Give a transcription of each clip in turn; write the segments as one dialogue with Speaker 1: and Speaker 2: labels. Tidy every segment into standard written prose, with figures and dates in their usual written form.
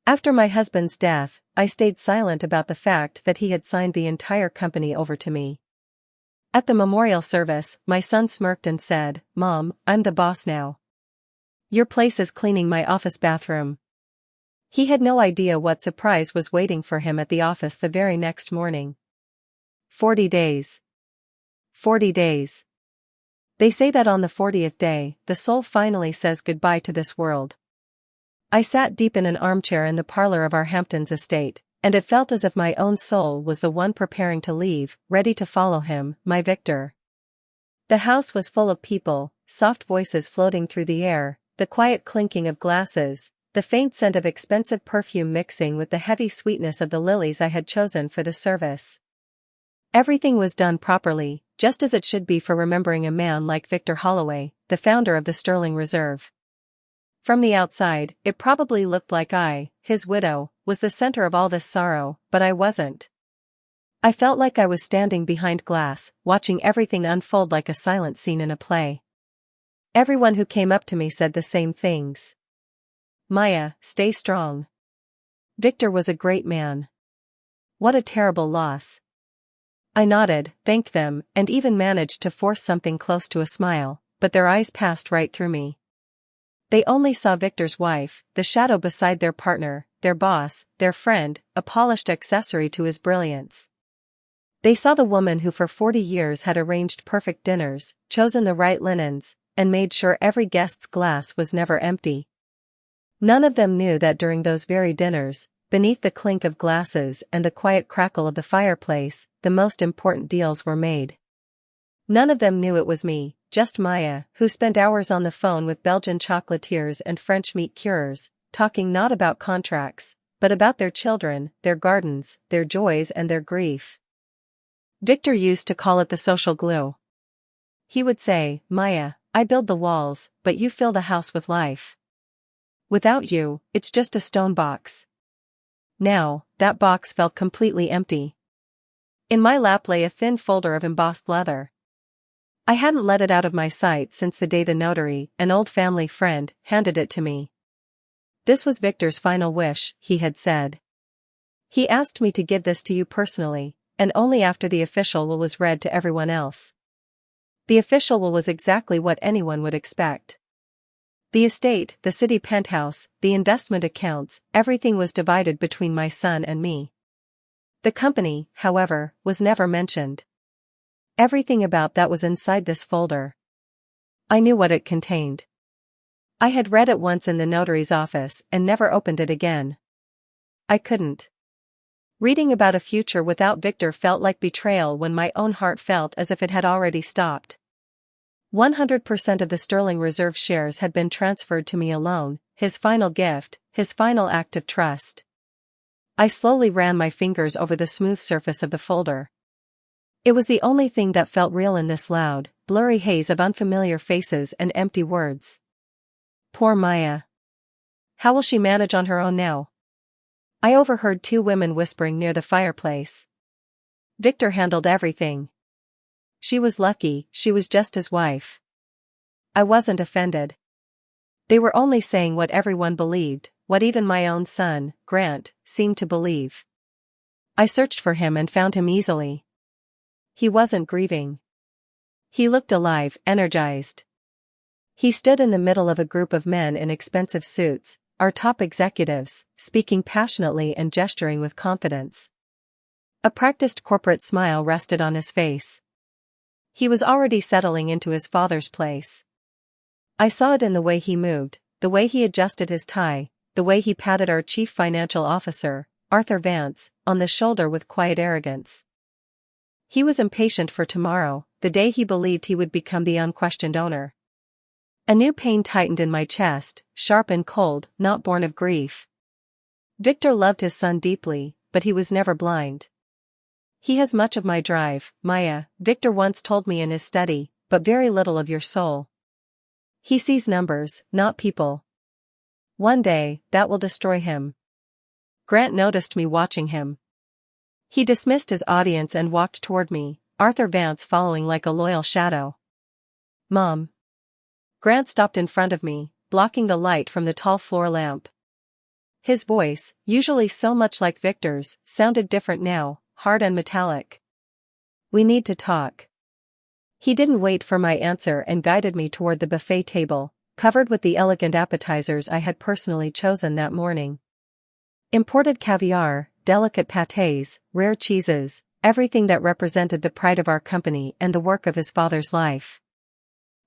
Speaker 1: After my husband's death, I stayed silent about the fact that he had signed the entire company over to me. At the memorial service, my son smirked and said, "Mom, I'm the boss now. Your place is cleaning my office bathroom." He had no idea what surprise was waiting for him at the office the very next morning. 40 days. 40 days. They say that on the 40th day, the soul finally says goodbye to this world. I sat deep in an armchair in the parlor of our Hamptons estate, and it felt as if my own soul was the one preparing to leave, ready to follow him, my Victor. The house was full of people, soft voices floating through the air, the quiet clinking of glasses, the faint scent of expensive perfume mixing with the heavy sweetness of the lilies I had chosen for the service. Everything was done properly, just as it should be for remembering a man like Victor Holloway, the founder of the Sterling Reserve. From the outside, it probably looked like I, his widow, was the center of all this sorrow, but I wasn't. I felt like I was standing behind glass, watching everything unfold like a silent scene in a play. Everyone who came up to me said the same things. "Maya, stay strong. Victor was a great man. What a terrible loss." I nodded, thanked them, and even managed to force something close to a smile, but their eyes passed right through me. They only saw Victor's wife, the shadow beside their partner, their boss, their friend, a polished accessory to his brilliance. They saw the woman who for 40 years had arranged perfect dinners, chosen the right linens, and made sure every guest's glass was never empty. None of them knew that during those very dinners, beneath the clink of glasses and the quiet crackle of the fireplace, the most important deals were made. None of them knew it was me, just Maya, who spent hours on the phone with Belgian chocolatiers and French meat curers, talking not about contracts, but about their children, their gardens, their joys and their grief. Victor used to call it the social glue. He would say, "Maya, I build the walls, but you fill the house with life. Without you, it's just a stone box." Now, that box felt completely empty. In my lap lay a thin folder of embossed leather. I hadn't let it out of my sight since the day the notary, an old family friend, handed it to me. "This was Victor's final wish," he had said. "He asked me to give this to you personally, and only after the official will was read to everyone else." The official will was exactly what anyone would expect. The estate, the city penthouse, the investment accounts, everything was divided between my son and me. The company, however, was never mentioned. Everything about that was inside this folder. I knew what it contained. I had read it once in the notary's office and never opened it again. I couldn't. Reading about a future without Victor felt like betrayal when my own heart felt as if it had already stopped. 100% of the Sterling Reserve shares had been transferred to me alone, his final gift, his final act of trust. I slowly ran my fingers over the smooth surface of the folder. It was the only thing that felt real in this loud, blurry haze of unfamiliar faces and empty words. Poor Maya. How will she manage on her own now? I overheard two women whispering near the fireplace. Victor handled everything. She was lucky, she was just his wife. I wasn't offended. They were only saying what everyone believed, what even my own son, Grant, seemed to believe. I searched for him and found him easily. He wasn't grieving. He looked alive, energized. He stood in the middle of a group of men in expensive suits, our top executives, speaking passionately and gesturing with confidence. A practiced corporate smile rested on his face. He was already settling into his father's place. I saw it in the way he moved, the way he adjusted his tie, the way he patted our chief financial officer, Arthur Vance, on the shoulder with quiet arrogance. He was impatient for tomorrow, the day he believed he would become the unquestioned owner. A new pain tightened in my chest, sharp and cold, not born of grief. Victor loved his son deeply, but he was never blind. He has much of my drive, Maya, Victor once told me in his study, but very little of your soul. He sees numbers, not people. One day, that will destroy him. Grant noticed me watching him. He dismissed his audience and walked toward me, Arthur Vance following like a loyal shadow. Mom. Grant stopped in front of me, blocking the light from the tall floor lamp. His voice, usually so much like Victor's, sounded different now, hard and metallic. "We need to talk." He didn't wait for my answer and guided me toward the buffet table, covered with the elegant appetizers I had personally chosen that morning. Imported caviar, delicate pâtés, rare cheeses, everything that represented the pride of our company and the work of his father's life.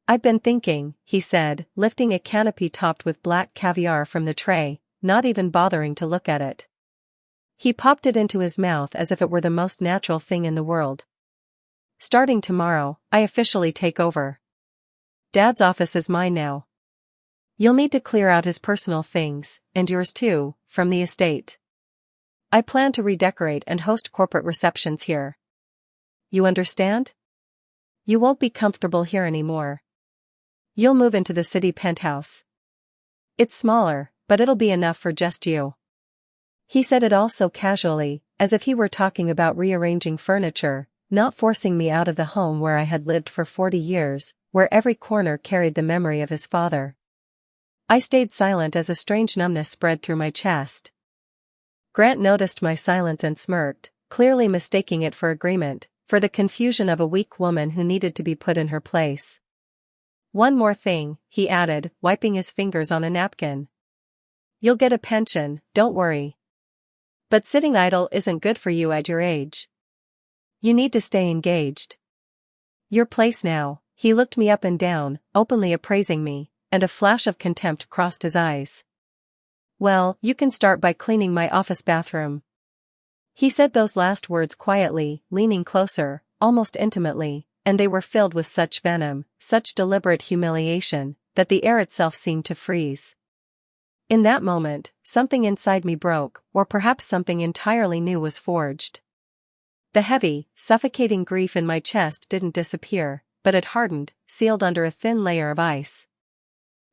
Speaker 1: "I've been thinking," he said, lifting a canopy topped with black caviar from the tray, not even bothering to look at it. He popped it into his mouth as if it were the most natural thing in the world. "Starting tomorrow, I officially take over. Dad's office is mine now. You'll need to clear out his personal things, and yours too, from the estate. I plan to redecorate and host corporate receptions here. You understand? You won't be comfortable here anymore. You'll move into the city penthouse. It's smaller, but it'll be enough for just you." He said it all so casually, as if he were talking about rearranging furniture, not forcing me out of the home where I had lived for 40 years, where every corner carried the memory of his father. I stayed silent as a strange numbness spread through my chest. Grant noticed my silence and smirked, clearly mistaking it for agreement, for the confusion of a weak woman who needed to be put in her place. "One more thing," he added, wiping his fingers on a napkin. "You'll get a pension, don't worry. But sitting idle isn't good for you at your age. You need to stay engaged. Your place now." He looked me up and down, openly appraising me, and a flash of contempt crossed his eyes. "Well, you can start by cleaning my office bathroom." He said those last words quietly, leaning closer, almost intimately, and they were filled with such venom, such deliberate humiliation, that the air itself seemed to freeze. In that moment, something inside me broke, or perhaps something entirely new was forged. The heavy, suffocating grief in my chest didn't disappear, but it hardened, sealed under a thin layer of ice.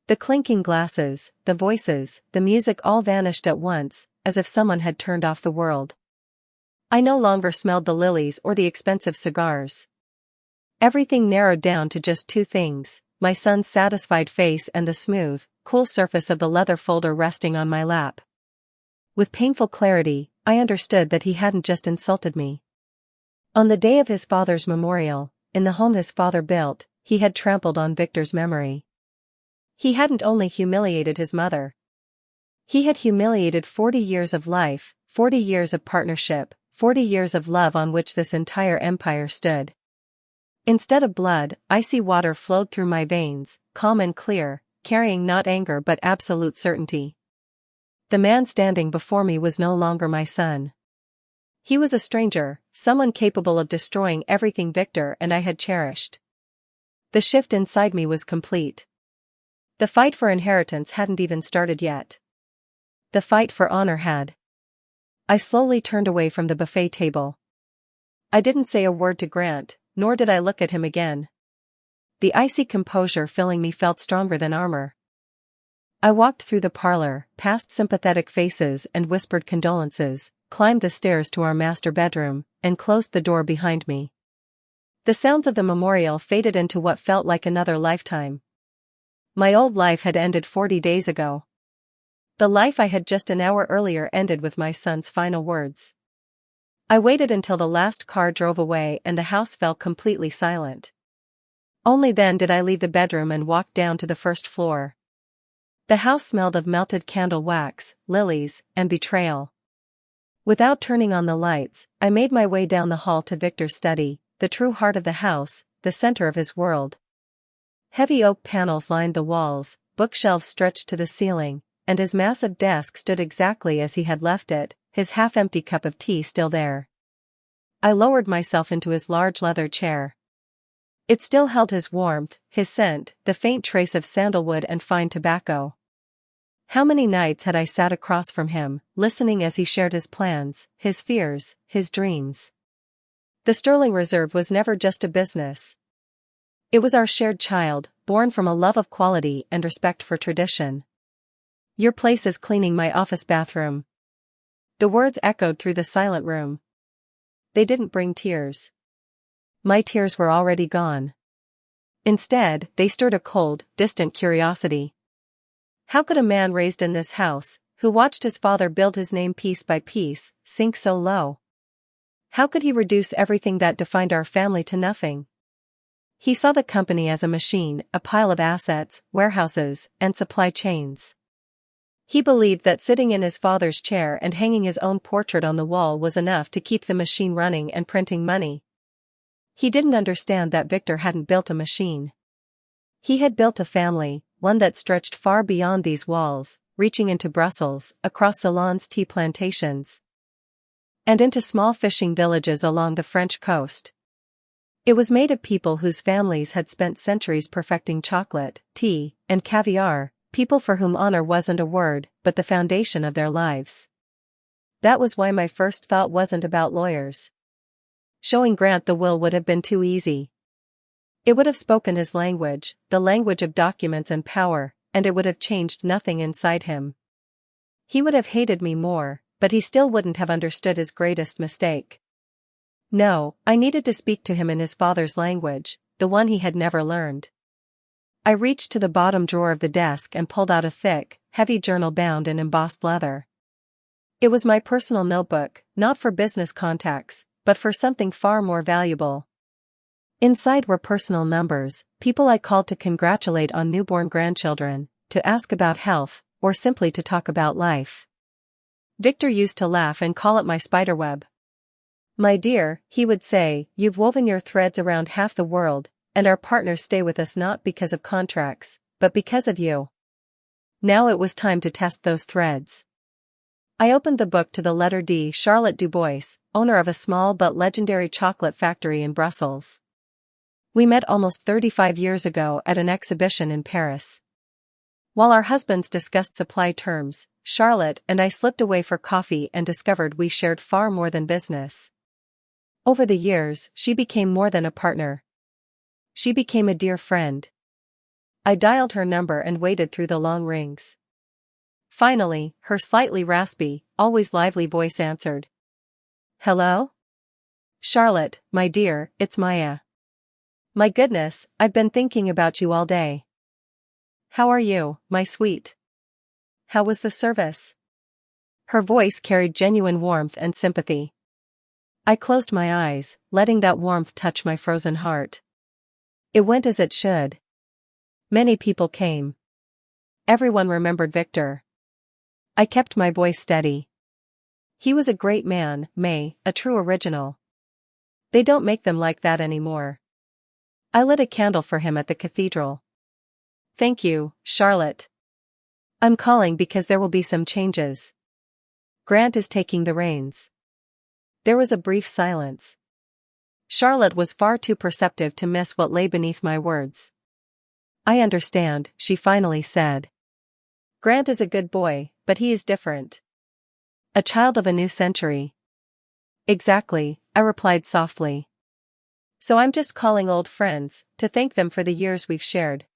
Speaker 1: The clinking glasses, the voices, the music all vanished at once, as if someone had turned off the world. I no longer smelled the lilies or the expensive cigars. Everything narrowed down to just two things: my son's satisfied face and the smooth, cool surface of the leather folder resting on my lap. With painful clarity, I understood that he hadn't just insulted me. On the day of his father's memorial, in the home his father built, he had trampled on Victor's memory. He hadn't only humiliated his mother. He had humiliated 40 years of life, 40 years of partnership, 40 years of love on which this entire empire stood. Instead of blood, icy water flowed through my veins, calm and clear, carrying not anger but absolute certainty. The man standing before me was no longer my son. He was a stranger, someone capable of destroying everything Victor and I had cherished. The shift inside me was complete. The fight for inheritance hadn't even started yet. The fight for honor had. I slowly turned away from the buffet table. I didn't say a word to Grant, nor did I look at him again. The icy composure filling me felt stronger than armor. I walked through the parlor, past sympathetic faces and whispered condolences, climbed the stairs to our master bedroom, and closed the door behind me. The sounds of the memorial faded into what felt like another lifetime. My old life had ended 40 days ago. The life I had just an hour earlier ended with my son's final words. I waited until the last car drove away and the house fell completely silent. Only then did I leave the bedroom and walk down to the first floor. The house smelled of melted candle wax, lilies, and betrayal. Without turning on the lights, I made my way down the hall to Victor's study, the true heart of the house, the center of his world. Heavy oak panels lined the walls, bookshelves stretched to the ceiling, and his massive desk stood exactly as he had left it, his half-empty cup of tea still there. I lowered myself into his large leather chair. It still held his warmth, his scent, the faint trace of sandalwood and fine tobacco. How many nights had I sat across from him, listening as he shared his plans, his fears, his dreams. The Sterling Reserve was never just a business. It was our shared child, born from a love of quality and respect for tradition. "Your place is cleaning my office bathroom." The words echoed through the silent room. They didn't bring tears. My tears were already gone. Instead, they stirred a cold, distant curiosity. How could a man raised in this house, who watched his father build his name piece by piece, sink so low. How could he reduce everything that defined our family to nothing? He saw the company as a machine, a pile of assets, warehouses, and supply chains. He believed that sitting in his father's chair and hanging his own portrait on the wall was enough to keep the machine running and printing money. He didn't understand that Victor hadn't built a machine. He had built a family, one that stretched far beyond these walls, reaching into Brussels, across Ceylon's tea plantations, and into small fishing villages along the French coast. It was made of people whose families had spent centuries perfecting chocolate, tea, and caviar, people for whom honor wasn't a word, but the foundation of their lives. That was why my first thought wasn't about lawyers. Showing Grant the will would have been too easy. It would have spoken his language, the language of documents and power, and it would have changed nothing inside him. He would have hated me more, but he still wouldn't have understood his greatest mistake. No, I needed to speak to him in his father's language, the one he had never learned. I reached to the bottom drawer of the desk and pulled out a thick, heavy journal bound in embossed leather. It was my personal notebook, not for business contacts, but for something far more valuable. Inside were personal numbers, people I called to congratulate on newborn grandchildren, to ask about health, or simply to talk about life. Victor used to laugh and call it my spiderweb. My dear, he would say, you've woven your threads around half the world, and our partners stay with us not because of contracts, but because of you. Now it was time to test those threads. I opened the book to the letter D. Charlotte Dubois, owner of a small but legendary chocolate factory in Brussels. We met almost 35 years ago at an exhibition in Paris. While our husbands discussed supply terms, Charlotte and I slipped away for coffee and discovered we shared far more than business. Over the years, she became more than a partner. She became a dear friend. I dialed her number and waited through the long rings. Finally, her slightly raspy, always lively voice answered. Hello? Charlotte, my dear, it's Maya. My goodness, I've been thinking about you all day. How are you, my sweet? How was the service? Her voice carried genuine warmth and sympathy. I closed my eyes, letting that warmth touch my frozen heart. It went as it should. Many people came. Everyone remembered Victor. I kept my voice steady. He was a great man, May, a true original. They don't make them like that anymore. I lit a candle for him at the cathedral. Thank you, Charlotte. I'm calling because there will be some changes. Grant is taking the reins. There was a brief silence. Charlotte was far too perceptive to miss what lay beneath my words. I understand, she finally said. Grant is a good boy, but he is different. A child of a new century. Exactly, I replied softly. So I'm just calling old friends, to thank them for the years we've shared.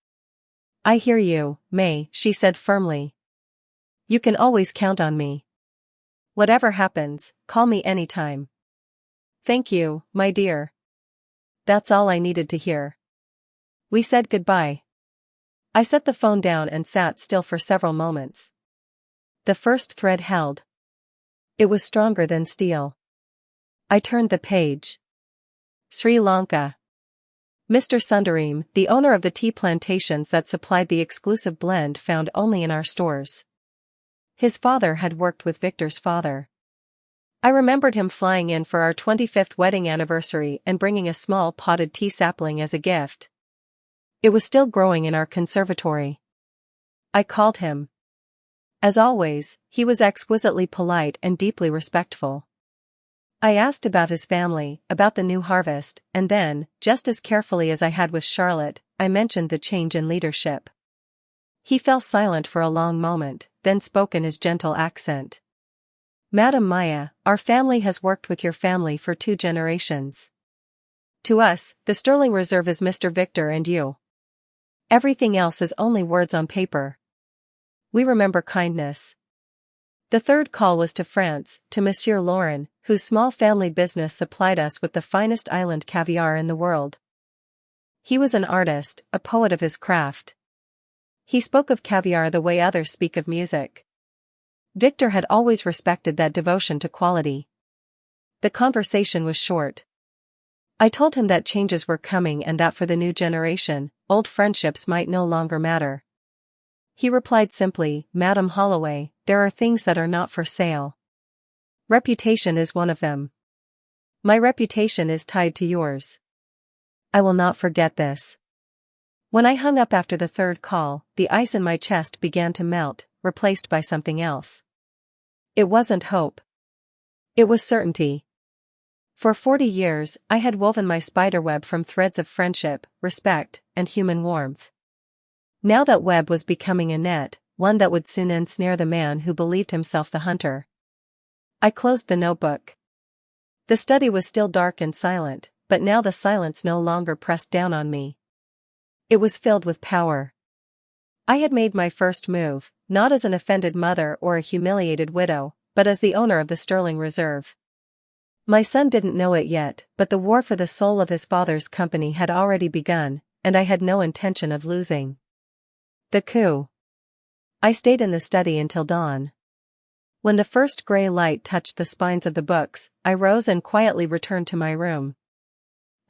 Speaker 1: I hear you, May, she said firmly. You can always count on me. Whatever happens, call me anytime. Thank you, my dear. That's all I needed to hear. We said goodbye. I set the phone down and sat still for several moments. The first thread held. It was stronger than steel. I turned the page. Sri Lanka. Mr. Sundaram, the owner of the tea plantations that supplied the exclusive blend found only in our stores. His father had worked with Victor's father. I remembered him flying in for our 25th wedding anniversary and bringing a small potted tea sapling as a gift. It was still growing in our conservatory. I called him. As always, he was exquisitely polite and deeply respectful. I asked about his family, about the new harvest, and then, just as carefully as I had with Charlotte, I mentioned the change in leadership. He fell silent for a long moment, then spoke in his gentle accent. Madam Maya, our family has worked with your family for 2 generations. To us, the sterling reserve is Mr. Victor and you. Everything else is only words on paper. We remember kindness. The third call was to France, to Monsieur Lauren, whose small family business supplied us with the finest island caviar in the world. He was an artist, a poet of his craft. He spoke of caviar the way others speak of music. Victor had always respected that devotion to quality. The conversation was short. I told him that changes were coming and that for the new generation, old friendships might no longer matter. He replied simply, "Madam Holloway, there are things that are not for sale. Reputation is one of them. My reputation is tied to yours." I will not forget this. When I hung up after the third call, the ice in my chest began to melt, replaced by something else. It wasn't hope. It was certainty. For 40 years, I had woven my spiderweb from threads of friendship, respect, and human warmth. Now that web was becoming a net, one that would soon ensnare the man who believed himself the hunter. I closed the notebook. The study was still dark and silent, but now the silence no longer pressed down on me. It was filled with power. I had made my first move, not as an offended mother or a humiliated widow, but as the owner of the Sterling Reserve. My son didn't know it yet, but the war for the soul of his father's company had already begun, and I had no intention of losing. The coup. I stayed in the study until dawn. When the first gray light touched the spines of the books, I rose and quietly returned to my room.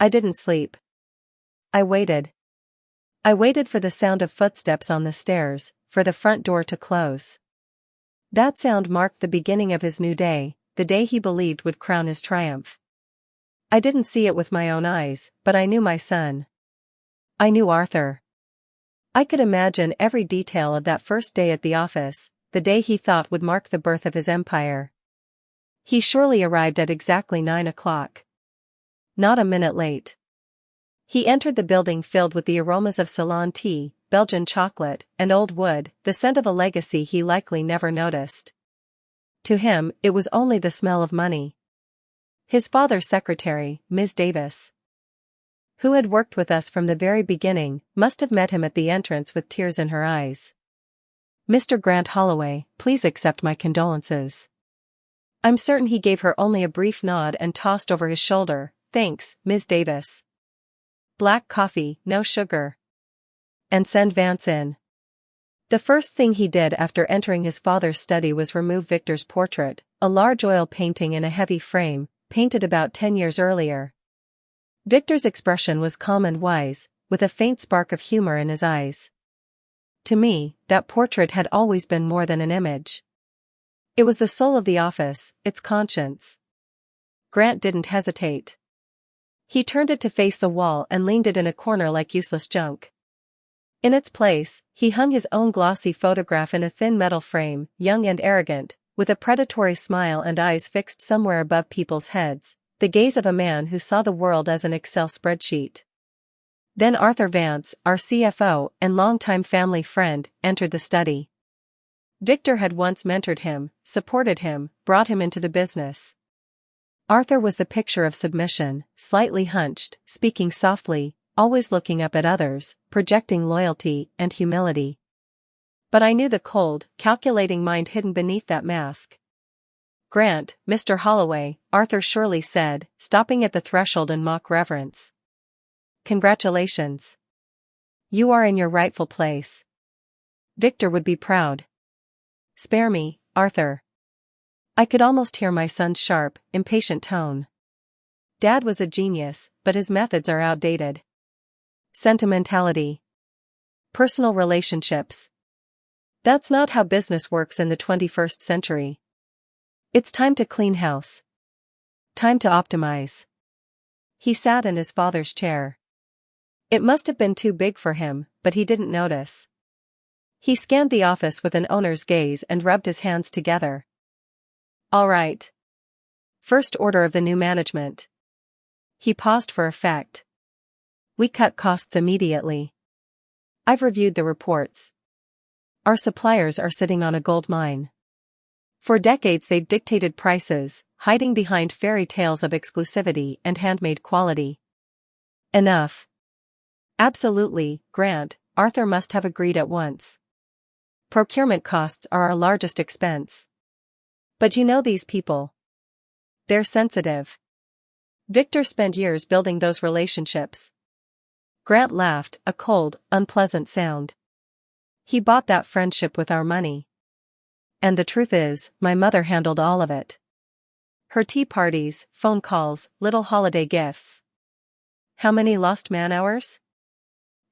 Speaker 1: I didn't sleep. I waited. I waited for the sound of footsteps on the stairs, for the front door to close. That sound marked the beginning of his new day, the day he believed would crown his triumph. I didn't see it with my own eyes, but I knew my son. I knew Arthur. I could imagine every detail of that first day at the office, the day he thought would mark the birth of his empire. He surely arrived at exactly 9 o'clock. Not a minute late. He entered the building filled with the aromas of Ceylon tea, Belgian chocolate, and old wood, the scent of a legacy he likely never noticed. To him, it was only the smell of money. His father's secretary, Ms. Davis, who had worked with us from the very beginning, must have met him at the entrance with tears in her eyes. "Mr. Grant Holloway, please accept my condolences." I'm certain he gave her only a brief nod and tossed over his shoulder, "Thanks, Ms. Davis. Black coffee, no sugar. And send Vance in." The first thing he did after entering his father's study was remove Victor's portrait, a large oil painting in a heavy frame, painted about 10 years earlier. Victor's expression was calm and wise, with a faint spark of humor in his eyes. To me, that portrait had always been more than an image. It was the soul of the office, its conscience. Grant didn't hesitate. He turned it to face the wall and leaned it in a corner like useless junk. In its place, he hung his own glossy photograph in a thin metal frame, young and arrogant, with a predatory smile and eyes fixed somewhere above people's heads, the gaze of a man who saw the world as an Excel spreadsheet. Then Arthur Vance, our CFO and longtime family friend, entered the study. Victor had once mentored him, supported him, brought him into the business. Arthur was the picture of submission, slightly hunched, speaking softly, always looking up at others, projecting loyalty and humility. But I knew the cold, calculating mind hidden beneath that mask. "Grant, Mr. Holloway," Arthur surely said, stopping at the threshold in mock reverence. "Congratulations. You are in your rightful place. Victor would be proud." "Spare me, Arthur." I could almost hear my son's sharp, impatient tone. Dad was a genius, but his methods are outdated. Sentimentality. Personal relationships. That's not how business works in the 21st century. It's time to clean house. Time to optimize. He sat in his father's chair. It must have been too big for him, but he didn't notice. He scanned the office with an owner's gaze and rubbed his hands together. "All right. First order of the new management." He paused for effect. "We cut costs immediately. I've reviewed the reports. Our suppliers are sitting on a gold mine. For decades they've dictated prices, hiding behind fairy tales of exclusivity and handmade quality. Enough." "Absolutely, Grant," Arthur must have agreed at once. "Procurement costs are our largest expense. But you know these people. They're sensitive. Victor spent years building those relationships." Grant laughed, a cold, unpleasant sound. "He bought that friendship with our money." and the truth is, my mother handled all of it. Her tea parties, phone calls, little holiday gifts. How many lost man-hours?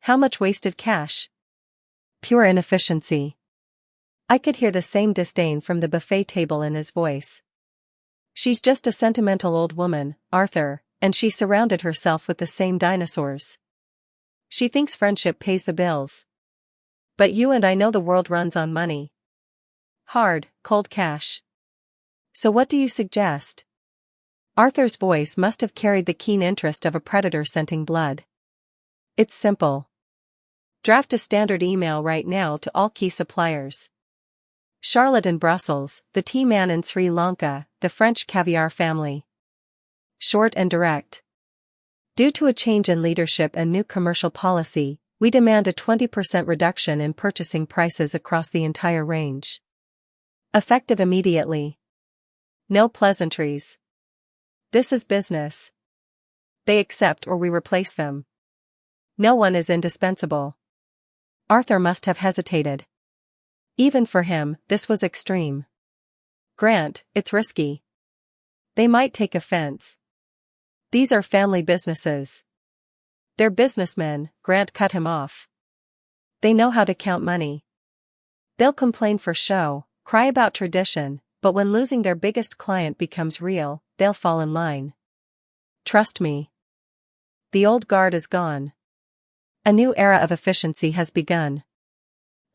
Speaker 1: How much wasted cash? Pure inefficiency. I could hear the same disdain from the buffet table in his voice. She's just a sentimental old woman, Arthur, and she surrounded herself with the same dinosaurs. She thinks friendship pays the bills. But you and I know the world runs on money. Hard, cold cash. So what do you suggest? Arthur's voice must have carried the keen interest of a predator scenting blood. It's simple. Draft a standard email right now to all key suppliers. Charlotte in Brussels, the tea man in Sri Lanka, the French caviar family. Short and direct. Due to a change in leadership and new commercial policy, we demand a 20% reduction in purchasing prices across the entire range. Effective immediately. No pleasantries. This is business. They accept or we replace them. No one is indispensable. Arthur must have hesitated. Even for him, this was extreme. Grant, it's risky. They might take offense. These are family businesses. They're businessmen, Grant cut him off. They know how to count money. They'll complain for show, cry about tradition, but when losing their biggest client becomes real, they'll fall in line. Trust me. The old guard is gone. A new era of efficiency has begun.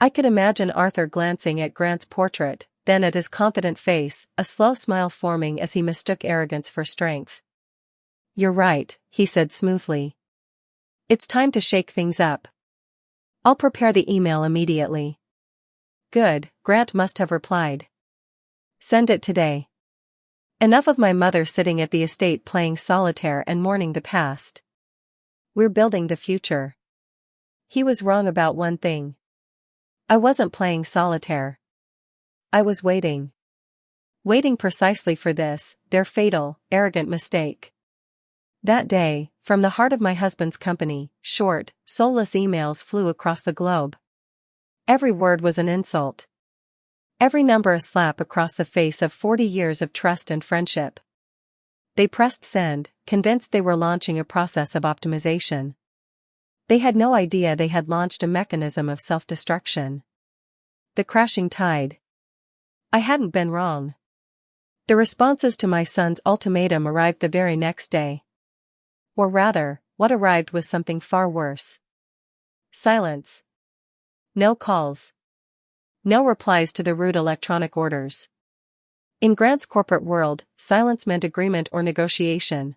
Speaker 1: I could imagine Arthur glancing at Grant's portrait, then at his confident face, a slow smile forming as he mistook arrogance for strength. You're right, he said smoothly. It's time to shake things up. I'll prepare the email immediately. Good, Grant must have replied. Send it today. Enough of my mother sitting at the estate playing solitaire and mourning the past. We're building the future. He was wrong about one thing. I wasn't playing solitaire. I was waiting. Waiting precisely for this, their fatal, arrogant mistake. That day, from the heart of my husband's company, short, soulless emails flew across the globe. Every word was an insult. Every number a slap across the face of 40 years of trust and friendship. They pressed send, convinced they were launching a process of optimization. They had no idea they had launched a mechanism of self-destruction. The crashing tide. I hadn't been wrong. The responses to my son's ultimatum arrived the very next day. Or rather, what arrived was something far worse. Silence. No calls. No replies to the rude electronic orders. In Grant's corporate world, silence meant agreement or negotiation.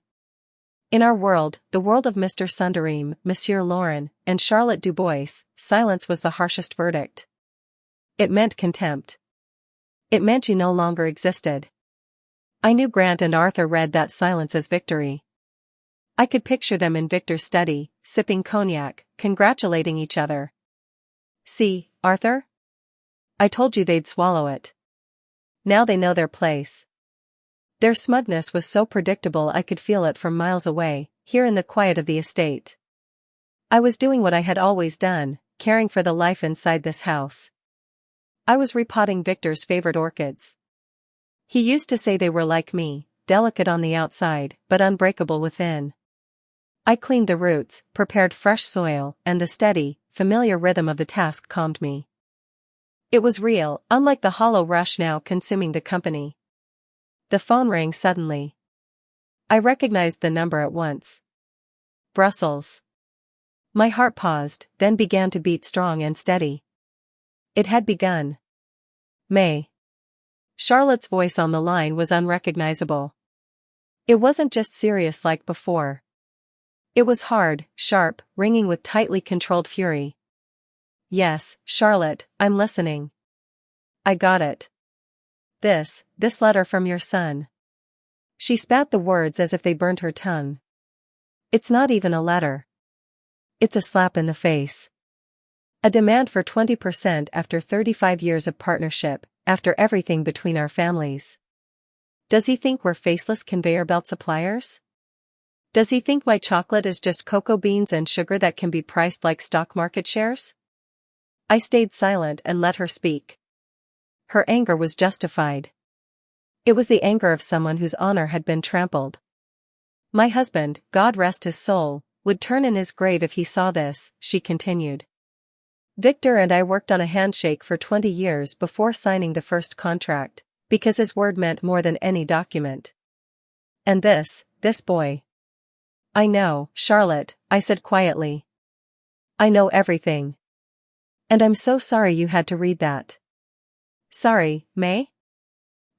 Speaker 1: In our world, the world of Mr. Sundareem, Monsieur Lauren, and Charlotte Dubois, silence was the harshest verdict. It meant contempt. It meant you no longer existed. I knew Grant and Arthur read that silence as victory. I could picture them in Victor's study, sipping cognac, congratulating each other. See, Arthur? I told you they'd swallow it. Now they know their place. Their smugness was so predictable I could feel it from miles away, here in the quiet of the estate. I was doing what I had always done, caring for the life inside this house. I was repotting Victor's favorite orchids. He used to say they were like me, delicate on the outside, but unbreakable within. I cleaned the roots, prepared fresh soil, and the steady, familiar rhythm of the task calmed me. It was real, unlike the hollow rush now consuming the company. The phone rang suddenly. I recognized the number at once. Brussels. My heart paused, then began to beat strong and steady. It had begun. May. Charlotte's voice on the line was unrecognizable. It wasn't just serious like before. It was hard, sharp, ringing with tightly controlled fury. Yes, Charlotte, I'm listening. I got it. This letter from your son. She spat the words as if they burned her tongue. It's not even a letter. It's a slap in the face. A demand for 20% after 35 years of partnership, after everything between our families. Does he think we're faceless conveyor belt suppliers? Does he think my chocolate is just cocoa beans and sugar that can be priced like stock market shares? I stayed silent and let her speak. her anger was justified. It was the anger of someone whose honor had been trampled. My husband, God rest his soul, would turn in his grave if he saw this, she continued. Victor and I worked on a handshake for 20 years before signing the first contract, because his word meant more than any document. And this boy. I know, Charlotte, I said quietly. I know everything. And I'm so sorry you had to read that. Sorry, May?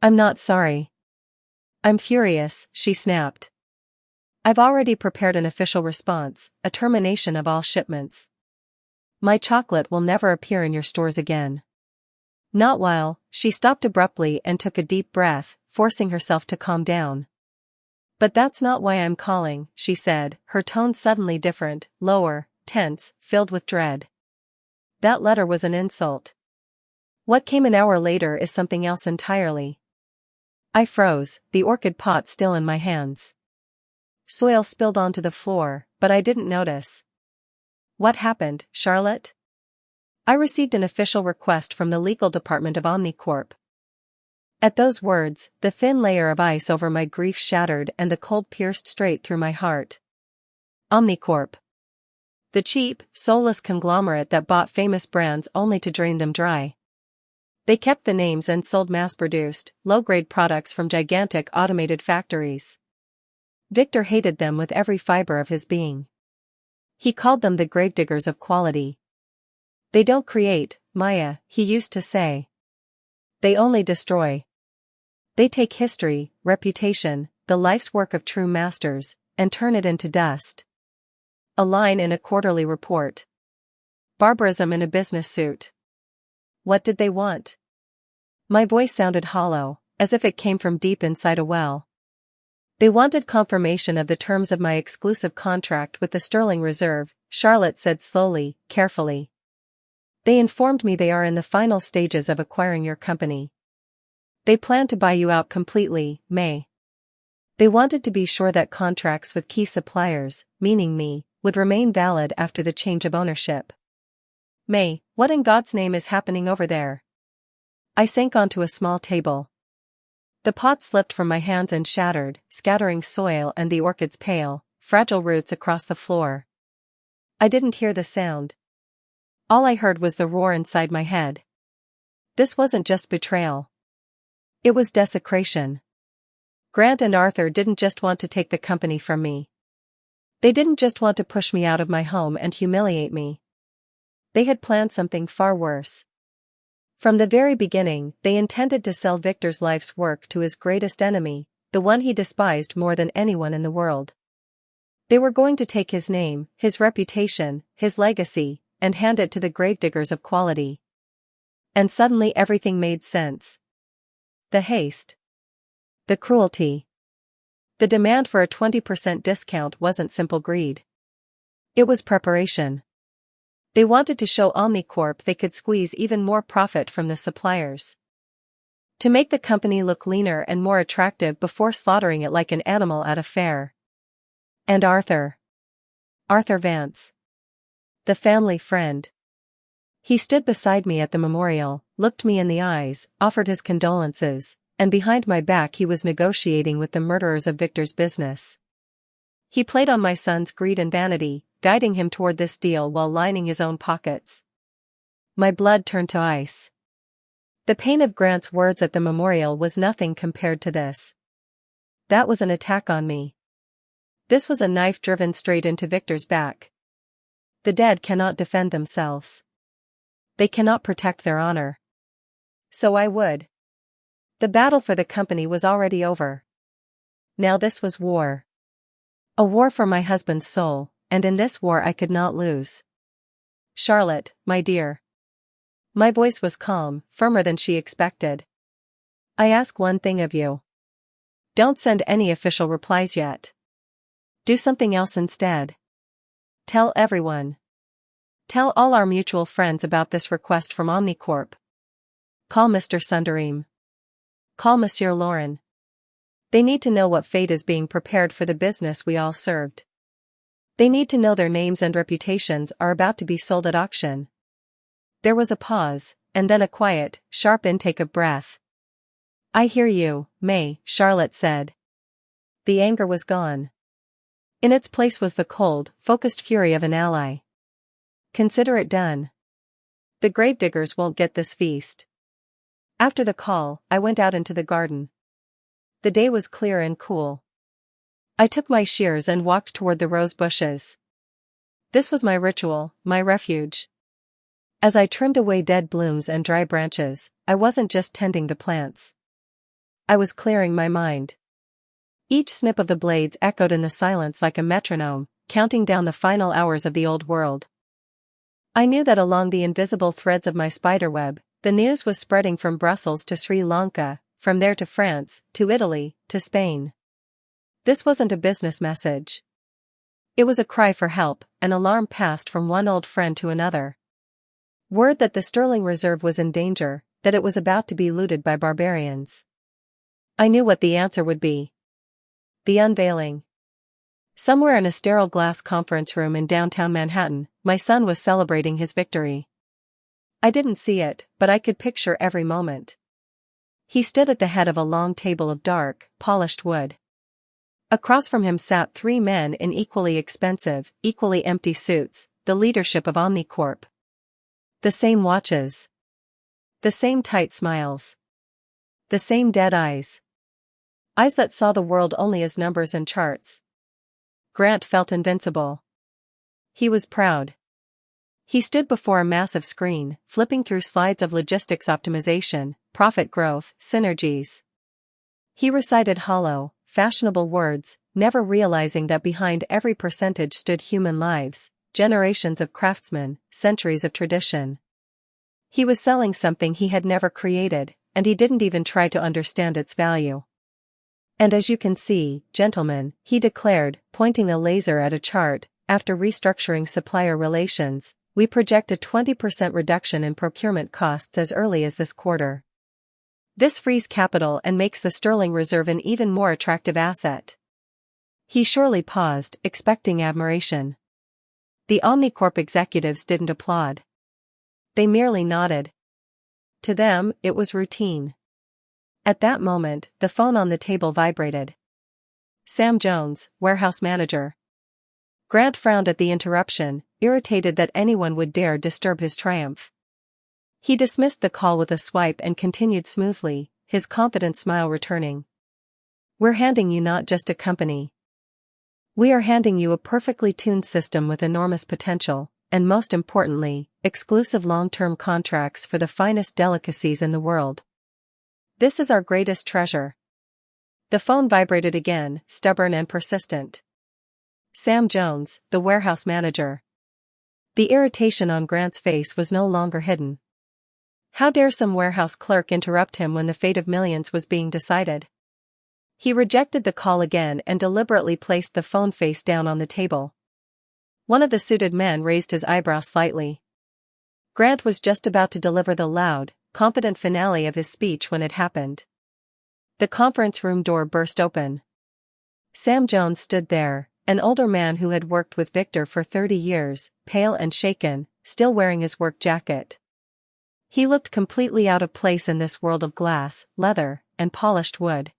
Speaker 1: I'm not sorry. I'm furious, she snapped. I've already prepared an official response, a termination of all shipments. My chocolate will never appear in your stores again. Not while. She stopped abruptly and took a deep breath, forcing herself to calm down. But that's not why I'm calling, she said, her tone suddenly different, lower, tense, filled with dread. That letter was an insult. What came an hour later is something else entirely. I froze, the orchid pot still in my hands. Soil spilled onto the floor, but I didn't notice. What happened, Charlotte? I received an official request from the legal department of Omnicorp. At those words, the thin layer of ice over my grief shattered and the cold pierced straight through my heart. Omnicorp. The cheap, soulless conglomerate that bought famous brands only to drain them dry. They kept the names and sold mass-produced, low-grade products from gigantic automated factories. Victor hated them with every fiber of his being. He called them the gravediggers of quality. They don't create, Maya, he used to say. They only destroy. They take history, reputation, the life's work of true masters, and turn it into dust. A line in a quarterly report. Barbarism in a business suit. What did they want? My voice sounded hollow, as if it came from deep inside a well. They wanted confirmation of the terms of my exclusive contract with the Sterling Reserve, Charlotte said slowly, carefully. They informed me they are in the final stages of acquiring your company. They plan to buy you out completely, May. They wanted to be sure that contracts with key suppliers, meaning me, would remain valid after the change of ownership. May, what in God's name is happening over there? I sank onto a small table. The pot slipped from my hands and shattered, scattering soil and the orchid's pale, fragile roots across the floor. I didn't hear the sound. All I heard was the roar inside my head. This wasn't just betrayal. It was desecration. Grant and Arthur didn't just want to take the company from me. They didn't just want to push me out of my home and humiliate me. They had planned something far worse. From the very beginning, they intended to sell Victor's life's work to his greatest enemy, the one he despised more than anyone in the world. They were going to take his name, his reputation, his legacy, and hand it to the gravediggers of quality. And suddenly everything made sense. The haste. The cruelty. The demand for a 20% discount wasn't simple greed. It was preparation. They wanted to show Omnicorp they could squeeze even more profit from the suppliers. To make the company look leaner and more attractive before slaughtering it like an animal at a fair. And Arthur. Arthur Vance. The family friend. He stood beside me at the memorial, looked me in the eyes, offered his condolences, and behind my back he was negotiating with the murderers of Victor's business. He played on my son's greed and vanity, guiding him toward this deal while lining his own pockets. My blood turned to ice. The pain of Grant's words at the memorial was nothing compared to this. That was an attack on me. This was a knife driven straight into Victor's back. The dead cannot defend themselves. They cannot protect their honor. So I would. The battle for the company was already over. Now this was war. A war for my husband's soul, and in this war I could not lose. Charlotte, my dear. My voice was calm, firmer than she expected. I ask one thing of you. Don't send any official replies yet. Do something else instead. Tell everyone. Tell all our mutual friends about this request from Omnicorp. Call Mr. Sundareem. Call Monsieur Lauren. They need to know what fate is being prepared for the business we all served. They need to know their names and reputations are about to be sold at auction. There was a pause, and then a quiet, sharp intake of breath. "I hear you, May," Charlotte said. The anger was gone. In its place was the cold, focused fury of an ally. "Consider it done. The gravediggers won't get this feast." After the call, I went out into the garden. The day was clear and cool. I took my shears and walked toward the rose bushes. This was my ritual, my refuge. As I trimmed away dead blooms and dry branches, I wasn't just tending the plants. I was clearing my mind. Each snip of the blades echoed in the silence like a metronome, counting down the final hours of the old world. I knew that along the invisible threads of my spiderweb, the news was spreading from Brussels to Sri Lanka, from there to France, to Italy, to Spain. This wasn't a business message. It was a cry for help, an alarm passed from one old friend to another. Word that the sterling reserve was in danger, that it was about to be looted by barbarians. I knew what the answer would be. The unveiling. Somewhere in a sterile glass conference room in downtown Manhattan, my son was celebrating his victory. I didn't see it, but I could picture every moment. He stood at the head of a long table of dark, polished wood. Across from him sat three men in equally expensive, equally empty suits, the leadership of Omnicorp. The same watches. The same tight smiles. The same dead eyes. Eyes that saw the world only as numbers and charts. Grant felt invincible. He was proud. He stood before a massive screen, flipping through slides of logistics optimization, profit growth, synergies. He recited hollow, fashionable words, never realizing that behind every percentage stood human lives, generations of craftsmen, centuries of tradition. He was selling something he had never created, and he didn't even try to understand its value. "And as you can see, gentlemen," he declared, pointing the laser at a chart, "after restructuring supplier relations, we project a 20% reduction in procurement costs as early as this quarter. This frees capital and makes the sterling reserve an even more attractive asset." He surely paused, expecting admiration. The Omnicorp executives didn't applaud. They merely nodded. To them, it was routine. At that moment, the phone on the table vibrated. Sam Jones, warehouse manager. Grant frowned at the interruption, irritated that anyone would dare disturb his triumph. He dismissed the call with a swipe and continued smoothly, his confident smile returning. "We're handing you not just a company. We are handing you a perfectly tuned system with enormous potential, and most importantly, exclusive long-term contracts for the finest delicacies in the world. This is our greatest treasure." The phone vibrated again, stubborn and persistent. Sam Jones, the warehouse manager. The irritation on Grant's face was no longer hidden. How dare some warehouse clerk interrupt him when the fate of millions was being decided? He rejected the call again and deliberately placed the phone face down on the table. One of the suited men raised his eyebrow slightly. Grant was just about to deliver the loud, confident finale of his speech when it happened. The conference room door burst open. Sam Jones stood there, an older man who had worked with Victor for 30 years, pale and shaken, still wearing his work jacket. He looked completely out of place in this world of glass, leather, and polished wood.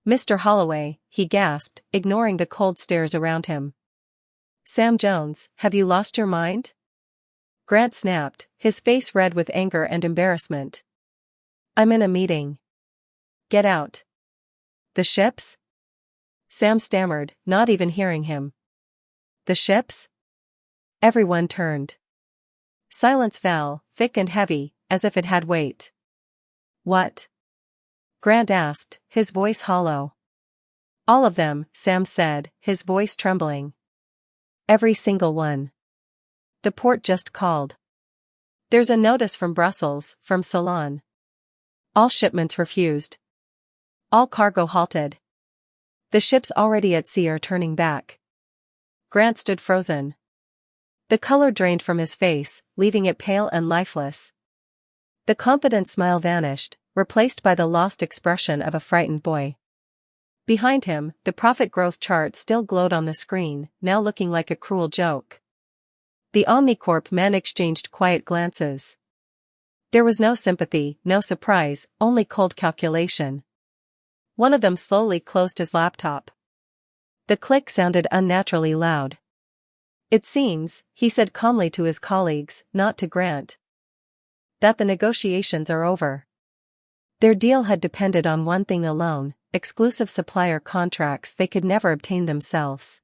Speaker 1: "Mr. Holloway," he gasped, ignoring the cold stares around him. "Sam Jones, have you lost your mind?" Grant snapped, his face red with anger and embarrassment. "I'm in a meeting." "Get out." "The ships?" Sam stammered, not even hearing him. "The ships?" Everyone turned. Silence fell, thick and heavy, as if it had weight. "What?" Grant asked, his voice hollow. "All of them," Sam said, his voice trembling. "Every single one. The port just called. There's a notice from Brussels, from Ceylon. All shipments refused. All cargo halted. The ships already at sea are turning back." Grant stood frozen. The color drained from his face, leaving it pale and lifeless. The confident smile vanished, replaced by the lost expression of a frightened boy. Behind him, the profit growth chart still glowed on the screen, now looking like a cruel joke. The Omnicorp men exchanged quiet glances. There was no sympathy, no surprise, only cold calculation. One of them slowly closed his laptop. The click sounded unnaturally loud. "It seems," he said calmly to his colleagues, not to Grant, "that the negotiations are over." Their deal had depended on one thing alone: exclusive supplier contracts they could never obtain themselves.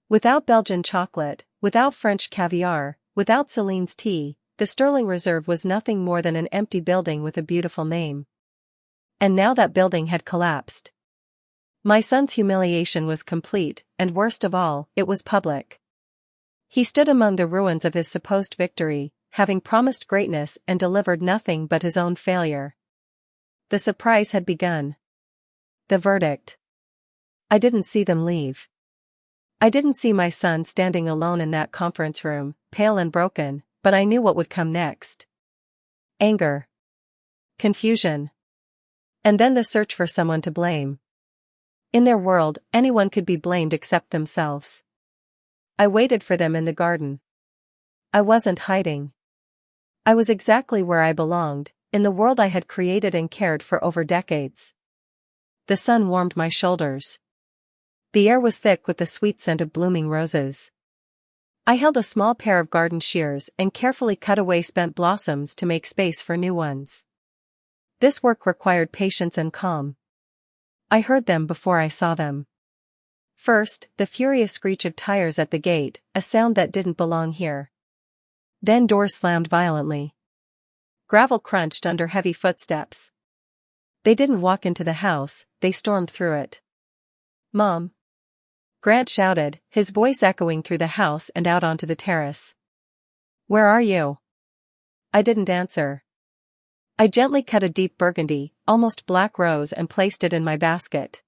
Speaker 1: Without Belgian chocolate, without French caviar, without Celine's tea, the Sterling Reserve was nothing more than an empty building with a beautiful name. And now that building had collapsed. My son's humiliation was complete, and worst of all, it was public. He stood among the ruins of his supposed victory, having promised greatness and delivered nothing but his own failure. The surprise had begun. The verdict. I didn't see them leave. I didn't see my son standing alone in that conference room, pale and broken, but I knew what would come next. Anger. Confusion. And then the search for someone to blame. In their world, anyone could be blamed except themselves. I waited for them in the garden. I wasn't hiding. I was exactly where I belonged, in the world I had created and cared for over decades. The sun warmed my shoulders. The air was thick with the sweet scent of blooming roses. I held a small pair of garden shears and carefully cut away spent blossoms to make space for new ones. This work required patience and calm. I heard them before I saw them. First, the furious screech of tires at the gate, a sound that didn't belong here. Then doors slammed violently. Gravel crunched under heavy footsteps. They didn't walk into the house, they stormed through it. "Mom!" Grant shouted, his voice echoing through the house and out onto the terrace. "Where are you?" I didn't answer. I gently cut a deep burgundy, almost black rose and placed it in my basket.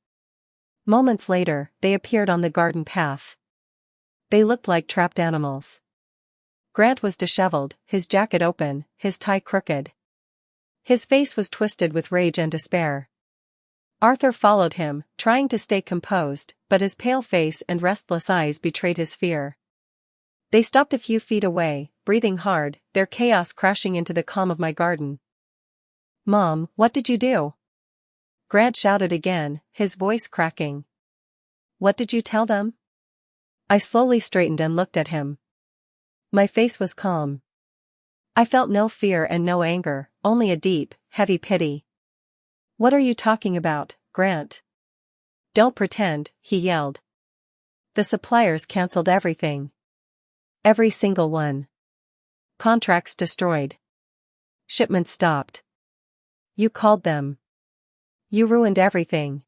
Speaker 1: Moments later, they appeared on the garden path. They looked like trapped animals. Grant was disheveled, his jacket open, his tie crooked. His face was twisted with rage and despair. Arthur followed him, trying to stay composed, but his pale face and restless eyes betrayed his fear. They stopped a few feet away, breathing hard, their chaos crashing into the calm of my garden. "Mom, what did you do?" Grant shouted again, his voice cracking. "What did you tell them?" I slowly straightened and looked at him. My face was calm. I felt no fear and no anger, only a deep, heavy pity. "What are you talking about, Grant?" "Don't pretend," he yelled. "The suppliers cancelled everything. Every single one. Contracts destroyed. Shipments stopped. You called them. You ruined everything."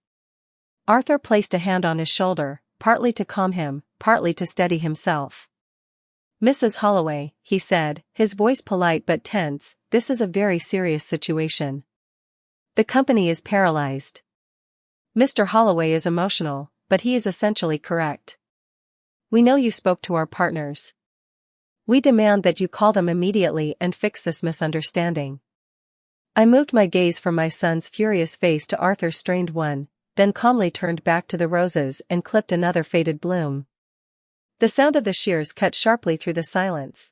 Speaker 1: Arthur placed a hand on his shoulder, partly to calm him, partly to steady himself. "Mrs. Holloway," he said, his voice polite but tense, "this is a very serious situation. The company is paralyzed. Mr. Holloway is emotional, but he is essentially correct. We know you spoke to our partners. We demand that you call them immediately and fix this misunderstanding." I moved my gaze from my son's furious face to Arthur's strained one, then calmly turned back to the roses and clipped another faded bloom. The sound of the shears cut sharply through the silence.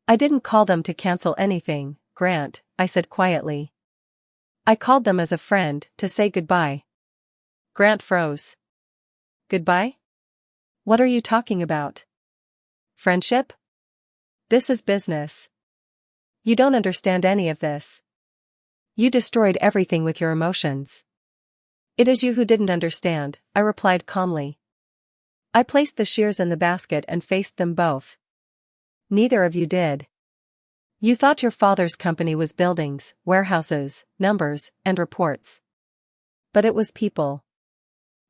Speaker 1: "I didn't call them to cancel anything, Grant," I said quietly. "I called them as a friend, to say goodbye." Grant froze. "Goodbye? What are you talking about? Friendship? This is business. You don't understand any of this. You destroyed everything with your emotions." "It is you who didn't understand," I replied calmly. I placed the shears in the basket and faced them both. "Neither of you did. You thought your father's company was buildings, warehouses, numbers, and reports. But it was people.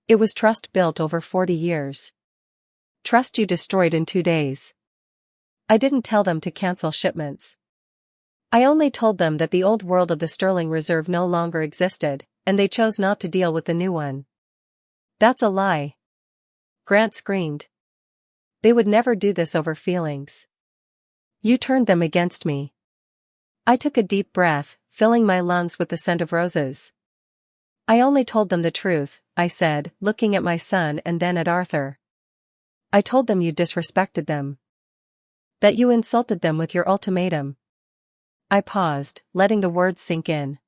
Speaker 1: It was trust built over 40 years. Trust you destroyed in 2 days. I didn't tell them to cancel shipments. I only told them that the old world of the Sterling Reserve no longer existed, and they chose not to deal with the new one." "That's a lie!" Grant screamed. "They would never do this over feelings. You turned them against me." I took a deep breath, filling my lungs with the scent of roses. "I only told them the truth," I said, looking at my son and then at Arthur. "I told them you disrespected them. That you insulted them with your ultimatum. I paused, letting the words sink in.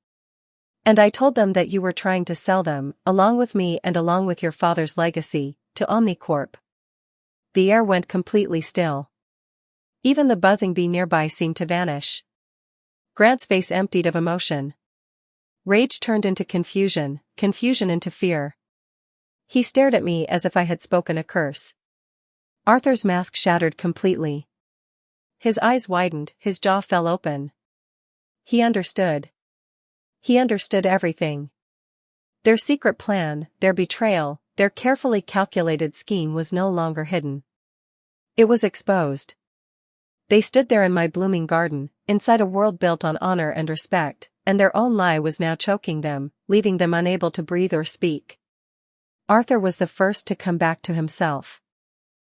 Speaker 1: And I told them that you were trying to sell them, along with me and along with your father's legacy, to Omnicorp. The air went completely still. Even the buzzing bee nearby seemed to vanish. Grant's face emptied of emotion. Rage turned into confusion, confusion into fear. He stared at me as if I had spoken a curse. Arthur's mask shattered completely. His eyes widened, his jaw fell open. He understood. He understood everything. Their secret plan, their betrayal, their carefully calculated scheme was no longer hidden. It was exposed. They stood there in my blooming garden, inside a world built on honor and respect, and their own lie was now choking them, leaving them unable to breathe or speak. Arthur was the first to come back to himself.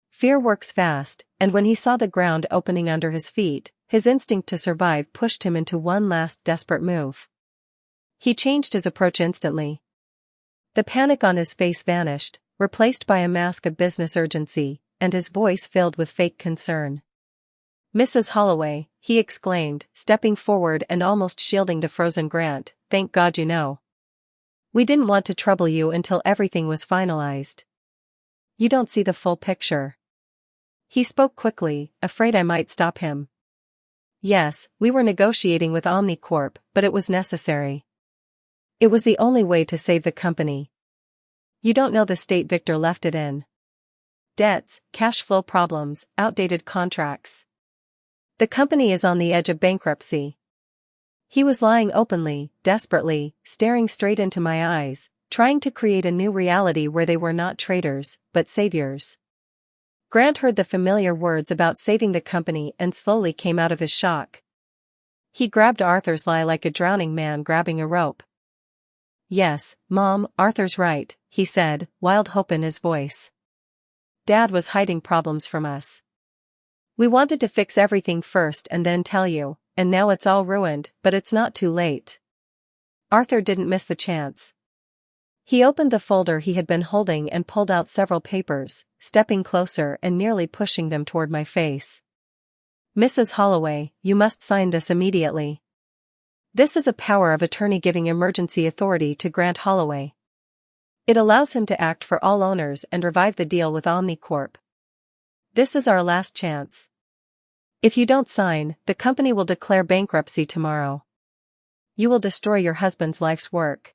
Speaker 1: Fear works fast, and when he saw the ground opening under his feet, his instinct to survive pushed him into one last desperate move. He changed his approach instantly. The panic on his face vanished, replaced by a mask of business urgency, and his voice filled with fake concern. "Mrs. Holloway," he exclaimed, stepping forward and almost shielding the frozen Grant, "thank God you know. We didn't want to trouble you until everything was finalized. You don't see the full picture." He spoke quickly, afraid I might stop him. "Yes, we were negotiating with Omnicorp, but it was necessary. It was the only way to save the company. You don't know the state Victor left it in. Debts, cash flow problems, outdated contracts. The company is on the edge of bankruptcy." He was lying openly, desperately, staring straight into my eyes, trying to create a new reality where they were not traitors, but saviors. Grant heard the familiar words about saving the company and slowly came out of his shock. He grabbed Arthur's lie like a drowning man grabbing a rope. "Yes, Mom, Arthur's right," he said, wild hope in his voice. "Dad was hiding problems from us. We wanted to fix everything first and then tell you, and now it's all ruined, but it's not too late." Arthur didn't miss the chance. He opened the folder he had been holding and pulled out several papers, stepping closer and nearly pushing them toward my face. "Mrs. Holloway, you must sign this immediately. This is a power of attorney giving emergency authority to Grant Holloway. It allows him to act for all owners and revive the deal with Omnicorp. This is our last chance. If you don't sign, the company will declare bankruptcy tomorrow. You will destroy your husband's life's work."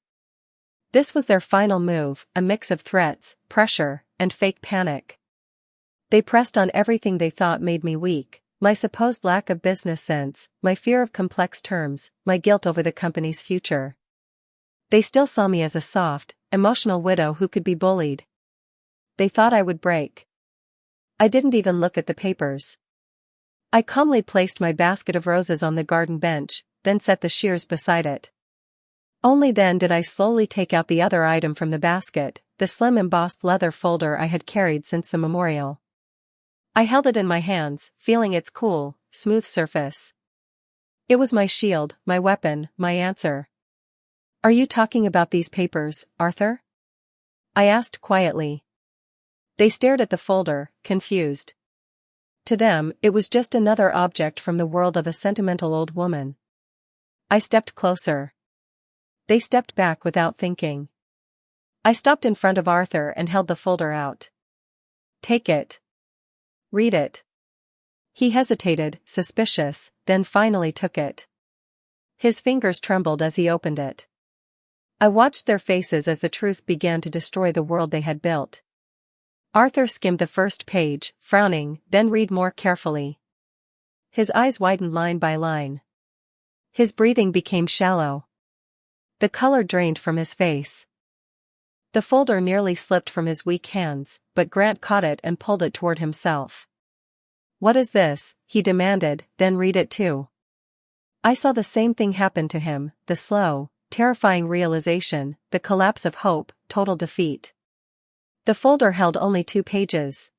Speaker 1: This was their final move, a mix of threats, pressure, and fake panic. They pressed on everything they thought made me weak: my supposed lack of business sense, my fear of complex terms, my guilt over the company's future. They still saw me as a soft, emotional widow who could be bullied. They thought I would break. I didn't even look at the papers. I calmly placed my basket of roses on the garden bench, then set the shears beside it. Only then did I slowly take out the other item from the basket, the slim embossed leather folder I had carried since the memorial. I held it in my hands, feeling its cool, smooth surface. It was my shield, my weapon, my answer. "Are you talking about these papers, Arthur?" I asked quietly. They stared at the folder, confused. To them, it was just another object from the world of a sentimental old woman. I stepped closer. They stepped back without thinking. I stopped in front of Arthur and held the folder out. "Take it. Read it." He hesitated, suspicious, then finally took it. His fingers trembled as he opened it. I watched their faces as the truth began to destroy the world they had built. Arthur skimmed the first page, frowning, then read more carefully. His eyes widened line by line. His breathing became shallow. The color drained from his face. The folder nearly slipped from his weak hands, but Grant caught it and pulled it toward himself. "What is this?" he demanded, "then read it too." I saw the same thing happen to him, the slow, terrifying realization, the collapse of hope, total defeat. The folder held only 2 pages.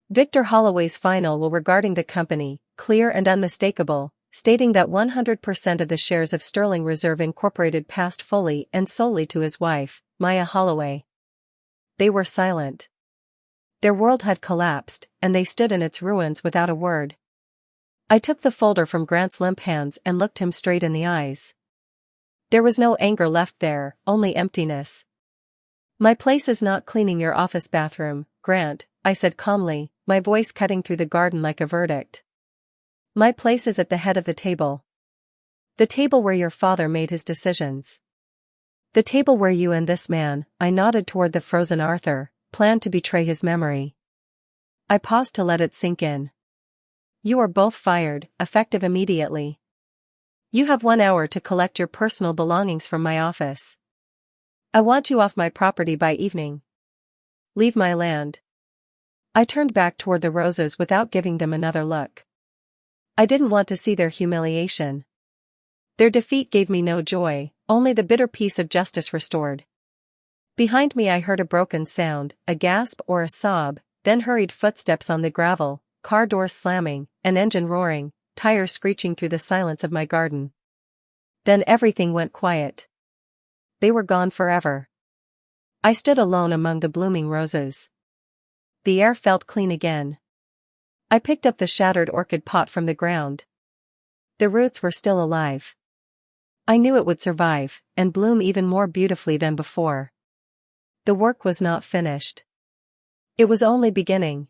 Speaker 1: Victor Holloway's final will regarding the company, clear and unmistakable, stating that 100% of the shares of Sterling Reserve Incorporated passed fully and solely to his wife, Maya Holloway. They were silent. Their world had collapsed, and they stood in its ruins without a word. I took the folder from Grant's limp hands and looked him straight in the eyes. There was no anger left there, only emptiness. My place is not cleaning your office bathroom, Grant, I said calmly, my voice cutting through the garden like a verdict. My place is at the head of the table. The table where your father made his decisions. The table where you and this man, I nodded toward the frozen Arthur, planned to betray his memory. I paused to let it sink in. You are both fired, effective immediately. You have 1 hour to collect your personal belongings from my office. I want you off my property by evening. Leave my land. I turned back toward the roses without giving them another look. I didn't want to see their humiliation. Their defeat gave me no joy, only the bitter peace of justice restored. Behind me I heard a broken sound, a gasp or a sob, then hurried footsteps on the gravel, car doors slamming, an engine roaring, tires screeching through the silence of my garden. Then everything went quiet. They were gone forever. I stood alone among the blooming roses. The air felt clean again. I picked up the shattered orchid pot from the ground. The roots were still alive. I knew it would survive, and bloom even more beautifully than before. The work was not finished. It was only beginning.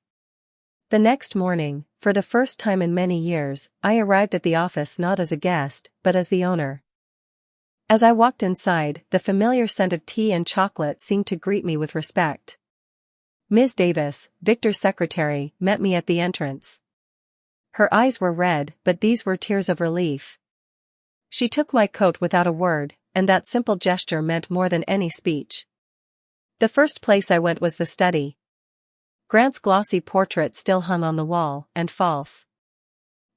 Speaker 1: The next morning, for the first time in many years, I arrived at the office not as a guest, but as the owner. As I walked inside, the familiar scent of tea and chocolate seemed to greet me with respect. Ms. Davis, Victor's secretary, met me at the entrance. Her eyes were red, but these were tears of relief. She took my coat without a word, and that simple gesture meant more than any speech. The first place I went was the study. Grant's glossy portrait still hung on the wall, and false.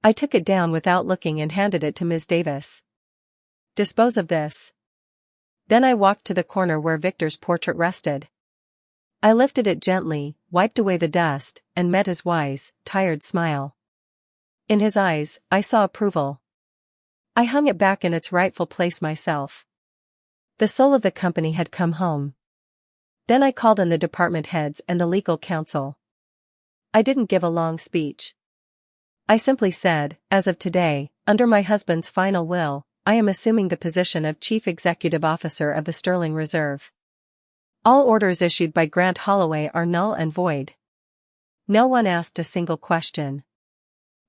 Speaker 1: I took it down without looking and handed it to Ms. Davis. Dispose of this. Then I walked to the corner where Victor's portrait rested. I lifted it gently, wiped away the dust, and met his wise, tired smile. In his eyes, I saw approval. I hung it back in its rightful place myself. The soul of the company had come home. Then I called in the department heads and the legal counsel. I didn't give a long speech. I simply said, as of today, under my husband's final will, I am assuming the position of Chief Executive Officer of the Sterling Reserve. All orders issued by Grant Holloway are null and void. No one asked a single question.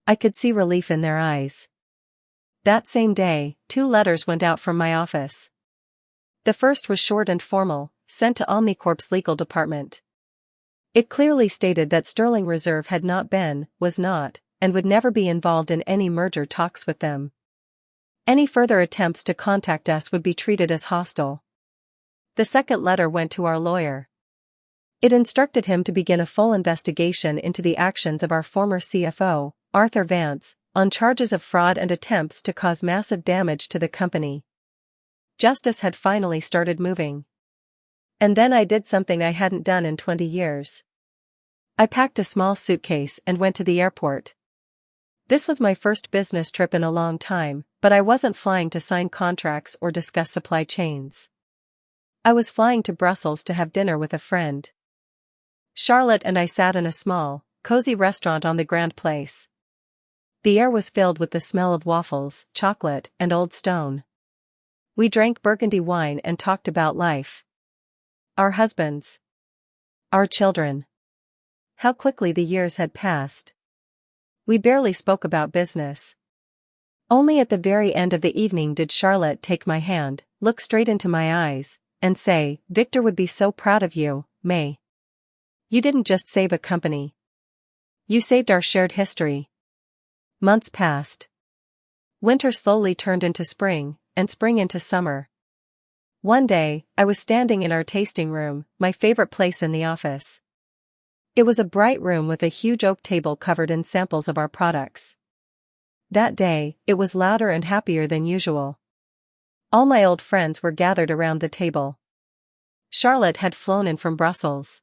Speaker 1: I could see relief in their eyes. That same day, 2 letters went out from my office. The first was short and formal, sent to Omnicorp's legal department. It clearly stated that Sterling Reserve had not been, was not, and would never be involved in any merger talks with them. Any further attempts to contact us would be treated as hostile. The second letter went to our lawyer. It instructed him to begin a full investigation into the actions of our former CFO, Arthur Vance, on charges of fraud and attempts to cause massive damage to the company. Justice had finally started moving. And then I did something I hadn't done in 20 years. I packed a small suitcase and went to the airport. This was my first business trip in a long time, but I wasn't flying to sign contracts or discuss supply chains. I was flying to Brussels to have dinner with a friend. Charlotte and I sat in a small, cozy restaurant on the Grand Place. The air was filled with the smell of waffles, chocolate, and old stone. We drank burgundy wine and talked about life. Our husbands. Our children. How quickly the years had passed. We barely spoke about business. Only at the very end of the evening did Charlotte take my hand, look straight into my eyes, and say, "Victor would be so proud of you, May. You didn't just save a company. You saved our shared history." Months passed. Winter slowly turned into spring, and spring into summer. One day, I was standing in our tasting room, my favorite place in the office. It was a bright room with a huge oak table covered in samples of our products. That day, it was louder and happier than usual. All my old friends were gathered around the table. Charlotte had flown in from Brussels.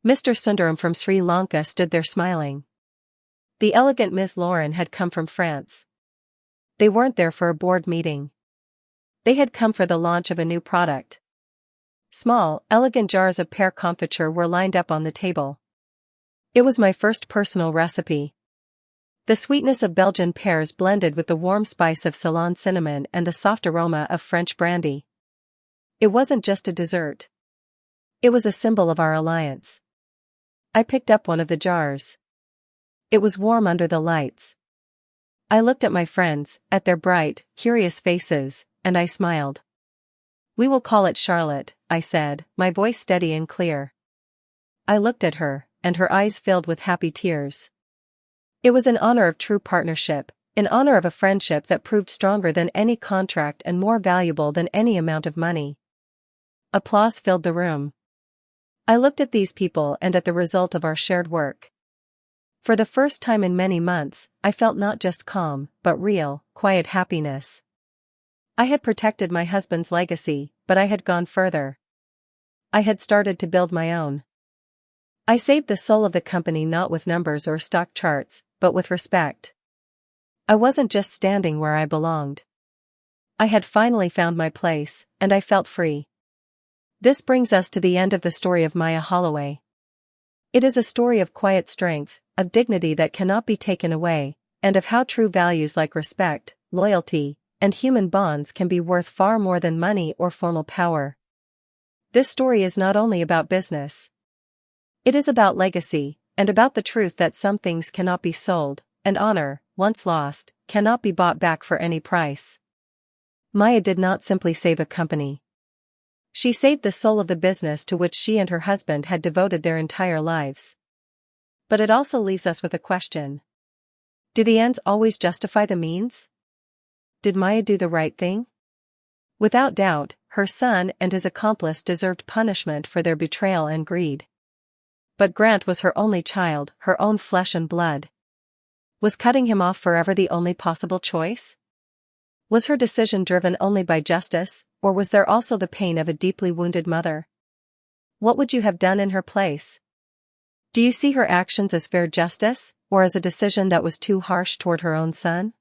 Speaker 1: Mr. Sundaram from Sri Lanka stood there smiling. The elegant Ms. Lauren had come from France. They weren't there for a board meeting. They had come for the launch of a new product. Small, elegant jars of pear confiture were lined up on the table. It was my first personal recipe. The sweetness of Belgian pears blended with the warm spice of Ceylon cinnamon and the soft aroma of French brandy. It wasn't just a dessert. It was a symbol of our alliance. I picked up one of the jars. It was warm under the lights. I looked at my friends, at their bright, curious faces, and I smiled. "We will call it Charlotte," I said, my voice steady and clear. I looked at her, and her eyes filled with happy tears. It was in honor of true partnership, in honor of a friendship that proved stronger than any contract and more valuable than any amount of money. Applause filled the room. I looked at these people and at the result of our shared work. For the first time in many months, I felt not just calm, but real, quiet happiness. I had protected my husband's legacy, but I had gone further. I had started to build my own. I saved the soul of the company not with numbers or stock charts, but with respect. I wasn't just standing where I belonged. I had finally found my place, and I felt free. This brings us to the end of the story of Maya Holloway. It is a story of quiet strength, of dignity that cannot be taken away, and of how true values like respect, loyalty, and human bonds can be worth far more than money or formal power. This story is not only about business. It is about legacy, and about the truth that some things cannot be sold, and honor, once lost, cannot be bought back for any price. Maya did not simply save a company. She saved the soul of the business to which she and her husband had devoted their entire lives. But it also leaves us with a question. Do the ends always justify the means? Did Maya do the right thing? Without doubt, her son and his accomplice deserved punishment for their betrayal and greed. But Grant was her only child, her own flesh and blood. Was cutting him off forever the only possible choice? Was her decision driven only by justice, or was there also the pain of a deeply wounded mother? What would you have done in her place? Do you see her actions as fair justice, or as a decision that was too harsh toward her own son?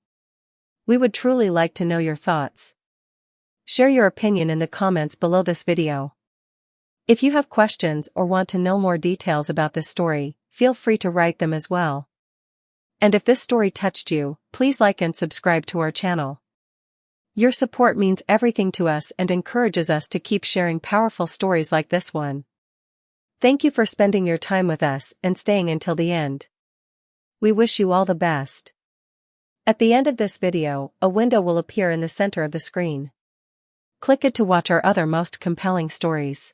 Speaker 1: We would truly like to know your thoughts. Share your opinion in the comments below this video. If you have questions or want to know more details about this story, feel free to write them as well. And if this story touched you, please like and subscribe to our channel. Your support means everything to us and encourages us to keep sharing powerful stories like this one. Thank you for spending your time with us and staying until the end. We wish you all the best. At the end of this video, a window will appear in the center of the screen. Click it to watch our other most compelling stories.